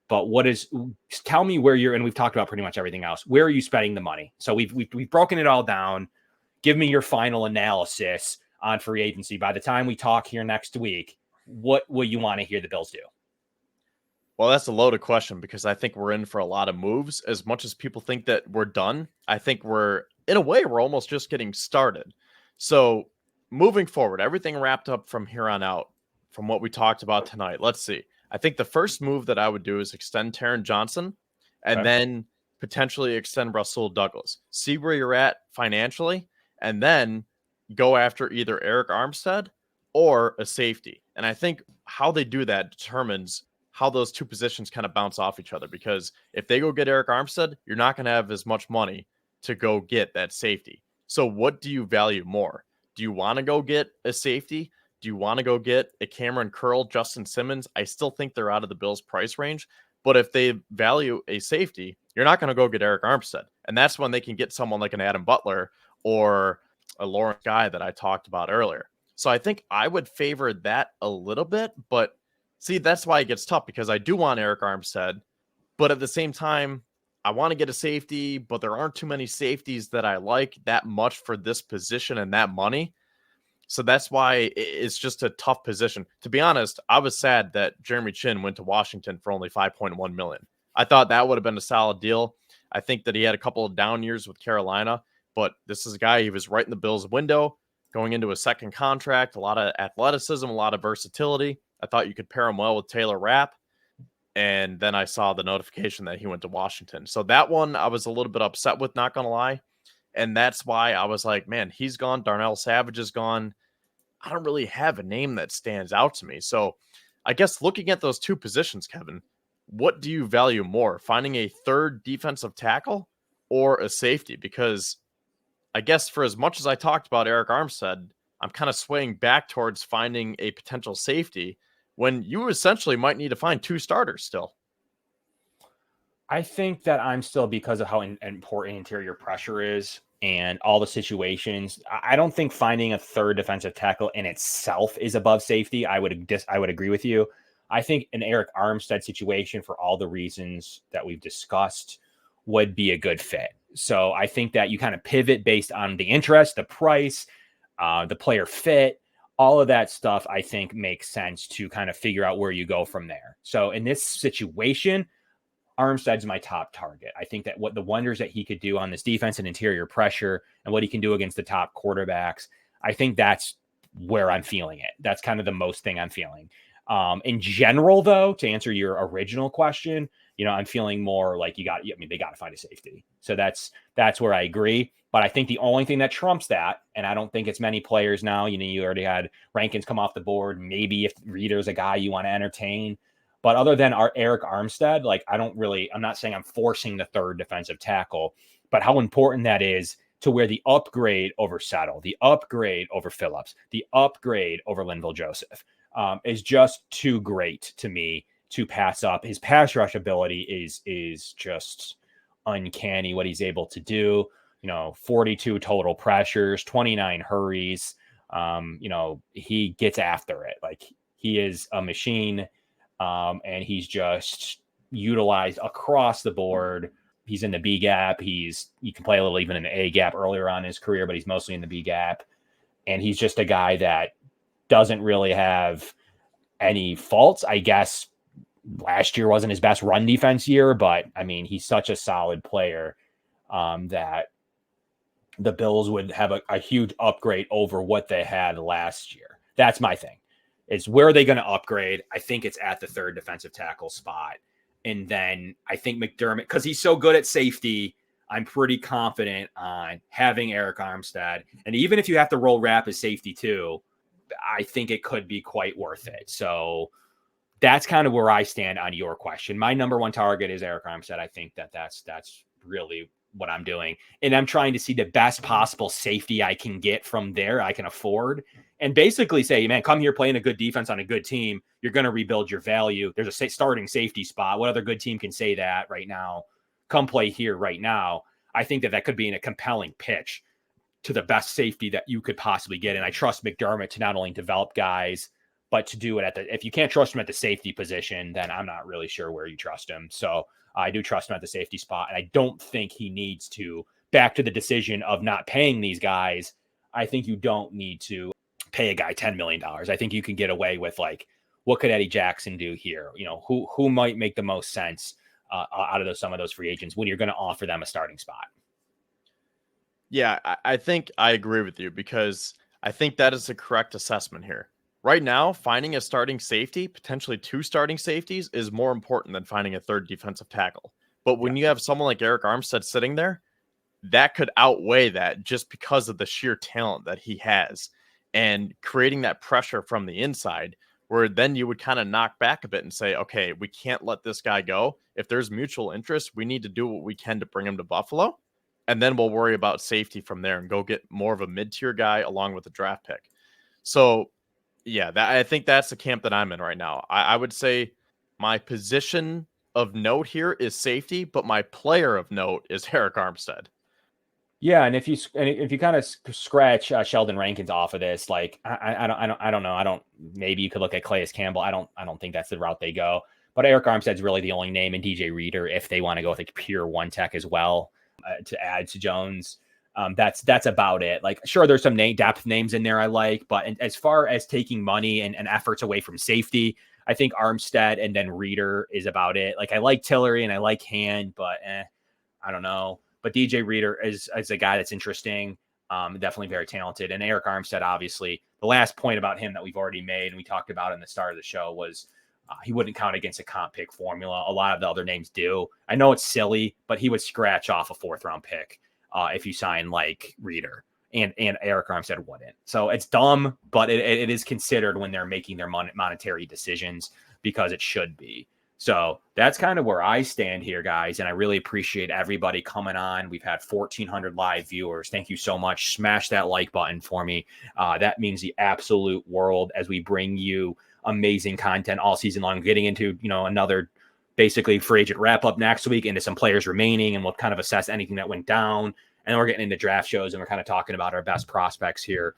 But tell me where and we've talked about pretty much everything else. Where are you spending the money? So we've broken it all down. Give me your final analysis on free agency. By the time we talk here next week, what will you want to hear the Bills do? Well, that's a loaded question because I think we're in for a lot of moves. As much as people think that we're done, I think in a way, we're almost just getting started. So moving forward, everything wrapped up from here on out, from what we talked about tonight. Let's see. I think the first move that I would do is extend Taron Johnson and then potentially extend Rasul Douglas. See where you're at financially, and then go after either Arik Armstead or a safety. And I think how they do that determines how those two positions kind of bounce off each other. Because if they go get Arik Armstead, you're not going to have as much money to go get that safety. So what do you value more? Do you want to go get a safety? Do you want to go get a Cameron Curl, Justin Simmons? I still think they're out of the Bills' price range. But if they value a safety, you're not going to go get Arik Armstead. And that's when they can get someone like an Adam Butler or a Lawrence Guy that I talked about earlier. So I think I would favor that a little bit. But see, that's why it gets tough, because I do want Arik Armstead. But at the same time, I want to get a safety, but there aren't too many safeties that I like that much for this position and that money. So that's why it's just a tough position. To be honest, I was sad that Jeremy Chin went to Washington for only $5.1 million. I thought that would have been a solid deal. I think that he had a couple of down years with Carolina, but this is a guy, he was right in the Bills' window, going into a second contract, a lot of athleticism, a lot of versatility. I thought you could pair him well with Taylor Rapp. And then I saw the notification that he went to Washington. So that one I was a little bit upset with, not going to lie. And that's why I was like, man, he's gone. Darnell Savage is gone. I don't really have a name that stands out to me. So I guess looking at those two positions, Kevin, what do you value more? Finding a third defensive tackle or a safety? Because I guess for as much as I talked about Arik Armstead, I'm kind of swaying back towards finding a potential safety when you essentially might need to find two starters still. I think that I'm still, because of how important interior pressure is and all the situations, I don't think finding a third defensive tackle in itself is above safety. I would agree with you. I think an Arik Armstead situation, for all the reasons that we've discussed, would be a good fit. So I think that you kind of pivot based on the interest, the price, the player fit, all of that stuff. I think makes sense to kind of figure out where you go from there. So in this situation, Armstead's my top target. I think that what the wonders that he could do on this defense and interior pressure and what he can do against the top quarterbacks, I think that's where I'm feeling it. That's kind of the most thing I'm feeling. In general, though, to answer your original question, I'm feeling more like they got to find a safety. So that's where I agree. But I think the only thing that trumps that, and I don't think it's many players now, you already had Rankins come off the board. Maybe if Reader's a guy you want to entertain. But other than our Arik Armstead, I'm not saying I'm forcing the third defensive tackle, but how important that is to where the upgrade over Settle, the upgrade over Phillips, the upgrade over Linval Joseph is just too great to me to pass up. His pass rush ability is just uncanny what he's able to do. 42 total pressures, 29 hurries. He gets after it. Like, he is a machine. And he's just utilized across the board. He's in the B gap. He can play a little even in the A gap earlier on in his career, but he's mostly in the B gap. And he's just a guy that doesn't really have any faults. I guess last year wasn't his best run defense year, but I mean, he's such a solid player that the Bills would have a huge upgrade over what they had last year. That's my thing. It's where are they going to upgrade? I think it's at the third defensive tackle spot. And then I think McDermott, because he's so good at safety, I'm pretty confident on having Arik Armstead. And even if you have to roll Rapp as safety too, I think it could be quite worth it. So that's kind of where I stand on your question. My number one target is Arik Armstead. I think that's really what I'm doing. And I'm trying to see the best possible safety I can get from there, I can afford, and basically say, man, come here playing a good defense on a good team. You're going to rebuild your value. There's a starting safety spot. What other good team can say that right now? Come play here right now. I think that could be in a compelling pitch to the best safety that you could possibly get. And I trust McDermott to not only develop guys, But to do it if you can't trust him at the safety position, then I'm not really sure where you trust him. So I do trust him at the safety spot. And I don't think he needs to, back to the decision of not paying these guys. I think you don't need to pay a guy $10 million. I think you can get away with, like, what could Eddie Jackson do here? Who might make the most sense out of some of those free agents when you're going to offer them a starting spot. Yeah, I think I agree with you, because I think that is the correct assessment here. Right now, finding a starting safety, potentially 2 starting safeties, is more important than finding a third defensive tackle. But when you have someone like Arik Armstead sitting there, that could outweigh that, just because of the sheer talent that he has, and creating that pressure from the inside, where then you would kind of knock back a bit and say, okay, we can't let this guy go. If there's mutual interest, we need to do what we can to bring him to Buffalo, and then we'll worry about safety from there and go get more of a mid-tier guy along with the draft pick. So yeah, I think that's the camp that I'm in right now. I would say my position of note here is safety, but my player of note is Arik Armstead. Yeah, and if you kind of scratch Sheldon Rankins off of this, like, I don't know. Maybe you could look at Calais Campbell. I don't think that's the route they go. But Arik Armstead's really the only name, in DJ Reader, if they want to go with a pure one tech as well, to add to Jones. That's about it. Like, sure, there's some depth names in there I like, but as far as taking money and efforts away from safety, I think Armstead and then Reader is about it. Like, I like Tillery and I like Hand, but I don't know. But DJ Reader is a guy that's interesting, definitely very talented. And Arik Armstead, obviously, the last point about him that we've already made and we talked about in the start of the show was he wouldn't count against a comp pick formula. A lot of the other names do. I know it's silly, but he would scratch off a 4th-round pick if you sign like Reader, and Arik Armstead wouldn't. So it's dumb, but it is considered when they're making their monetary decisions, because it should be. So that's kind of where I stand here, guys. And I really appreciate everybody coming on. We've had 1,400 live viewers. Thank you so much. Smash that like button for me. That means the absolute world as we bring you amazing content all season long, getting into, another basically free agent wrap up next week, into some players remaining, and we'll kind of assess anything that went down. And then we're getting into draft shows, and we're kind of talking about our best prospects here